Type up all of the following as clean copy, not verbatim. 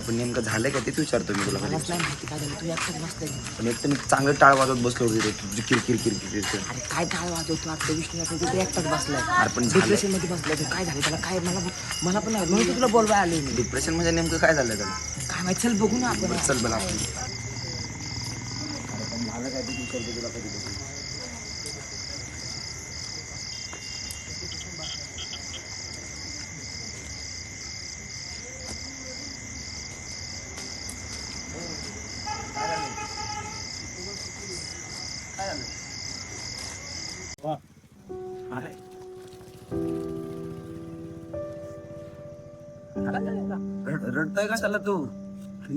पण नेमकं झालंय का तेच विचारतो मी तुला. मलाच नाही माहिती काय झालं, तू एकटाच बसलाय. पण एक तर मी चांगलं टाळ वाजवत बसलो होतो तुझी किरकिर किरकिर. अरे काय टाळ वाजवतो आता विष्णू, तू एकटाच बसलाय. अरे पण झालं डिप्रेशन मध्ये बसलाय तू. काय झालं त्याला? काय मला पण नाही म्हणून तुला बोलवाय आलोय मी. डिप्रेशन म्हणजे नेमकं काय झालं त्याला? काय माहिती, चल बघू ना आपण. चल बघ आपण. पण झालं काय ते विचारतो तुला कधी. रडतोय कशाला तू?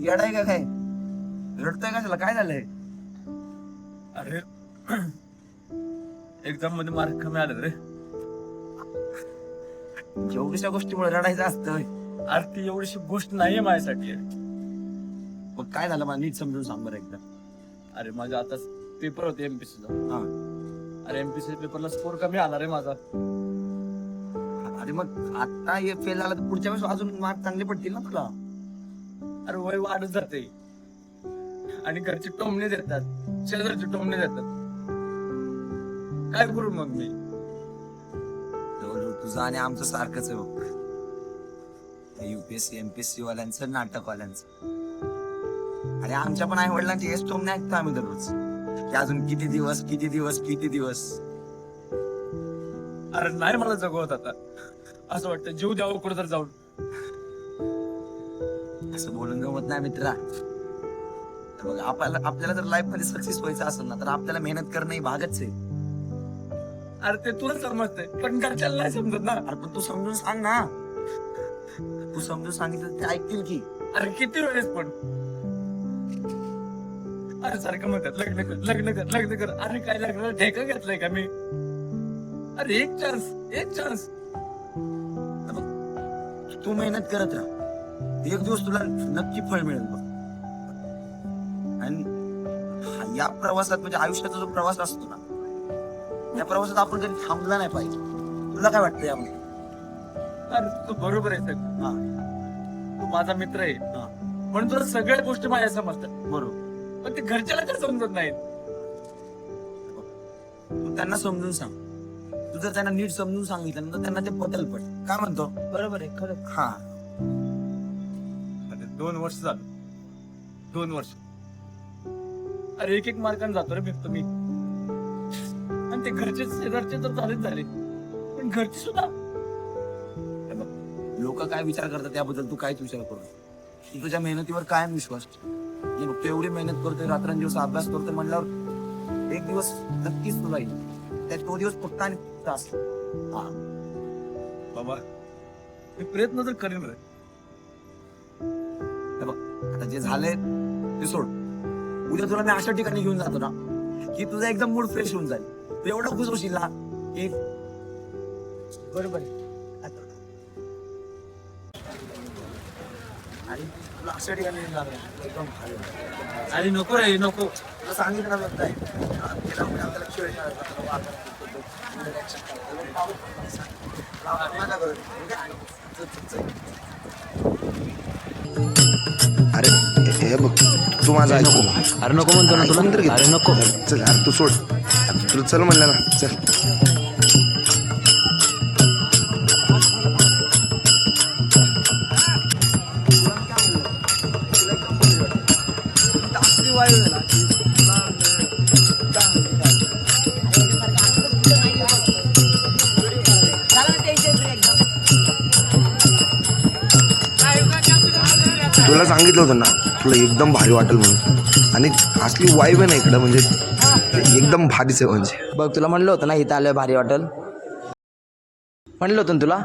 येडाय का काय? रडतोय कशाला? काय झालंय? अरे एक्झाम मध्ये मार्क कमी आले रे. एवढ्याशा गोष्टीमुळे रडायचं असतं? अरे ती एवढीशी गोष्ट नाहीये माझ्यासाठी. मग काय झालं मला नीट समजून सांग बरं एकदा. अरे माझा आता पेपर होते एमपीसीचा. हा. अरे एमपीसी पेपरला स्कोर कमी आला रे माझा. अरे मग आता हे फेल झालं तर पुढच्या वेळेस अजून मार्क चांगले पडतील ना तुला. अरे वय वाढत जाते आणि घरचे टोमणे देतात, शेजारचे टोमणे देतात. काय करू मग मी? तुझं आणि आमचं सारखंच आहे बघ. युपीएससी एमपीएससी वाल्यांचं, नाटकवाल्यांचं. आणि आमच्या पण आई वडिलांची हेच टोमणे ऐकतो आम्ही दररोज की अजून किती दिवस किती दिवस किती दिवस. अरे नाही मला जगवत आता. असं वाटतं जीव द्यावं कुठं तर जाऊन. असं बोलून गमत नाही मित्रा. बघ आपल्याला जर लाईफ मध्ये सक्सेस व्हायचं असेल ना तर आपल्याला मेहनत करणं ही भागच आहे. अरे ते तुला समजतंय पण घरच्याला नाही समजत ना. अरे पण तू समजून सांग ना. तू समजून सांगितलं ते ऐकतील की. अरे किती वेळेस पण. अरे सारखं म्हणतात लग्न कर लग्न कर लग्न कर. अरे काय लग्नाला ठेका घेतलाय का मी? अरे एक चान्स. तू मेहनत करत राहा. एक दिवस तुला नक्की फळ मिळेल बघ. आणि या प्रवासात म्हणजे आयुष्याचा जो प्रवास असतो ना, या प्रवासात आपण कधी थांबला नाही पाहिजे. तुला काय वाटतं यामध्ये? अरे तू बरोबर आहे सगळं. हा. तू माझा मित्र आहे म्हणून तुला सगळ्या गोष्टी माझ्या समजतात. बरोबर. पण ते घरच्याला तर समजत नाहीत. तू त्यांना समजून सांग. तू जर त्यांना नीट समजून सांगितलं तर त्यांना ते पटेल. पण काय म्हणतो? बरोबर आहे खरं. हा. अरे 2 वर्ष झालं. 2 वर्ष. अरे एक मार्काने जातो रे भेटतो मी. आणि ते घरचे शेजारचे तर झाले पण घरचे सुद्धा. लोक काय विचार करतात त्याबद्दल तू काहीच विचार करू. तू तुझ्या मेहनतीवर कायम विश्वास ठेव. तू एवढी मेहनत करतोय, रात्रंदिवस अभ्यास करतोय म्हणल्यावर एक दिवस नक्कीच तुला येईल. त्या तो दिवस फक्त आणि फक्त असतो. बाबा मी प्रयत्न तर करेन रे. बघ आता जे झालंय ते सोड. उद्या तुला मी अशा ठिकाणी घेऊन जातो ना की तुझा एकदम मूड फ्रेश होऊन जाईल. तू एवढं खुश होशील ना की. बरोबर आहे. आणि तुला अशा ठिकाणी घेऊन जाणार एकदम भारी होईल. अरे नको रे नको. तुला सांगितलं ना बघ काय आपल्याला खेळ अरे हे बघ तू माझा ऐकू. अरे नको म्हणतो ना तुला. अरे नको. चल अरे तू सोड. तुला चल म्हणलं ना चल. तुला सांगितलं होतं ना तुला एकदम भारी वाटेल म्हणून. आणि असली वाईब आहे ना इकडं म्हणजे एकदम भारीच आहे. म्हणजे बघ तुला म्हणलं होतं ना इथं आलं भारी वाटेल. म्हणलं होतं ना तुला.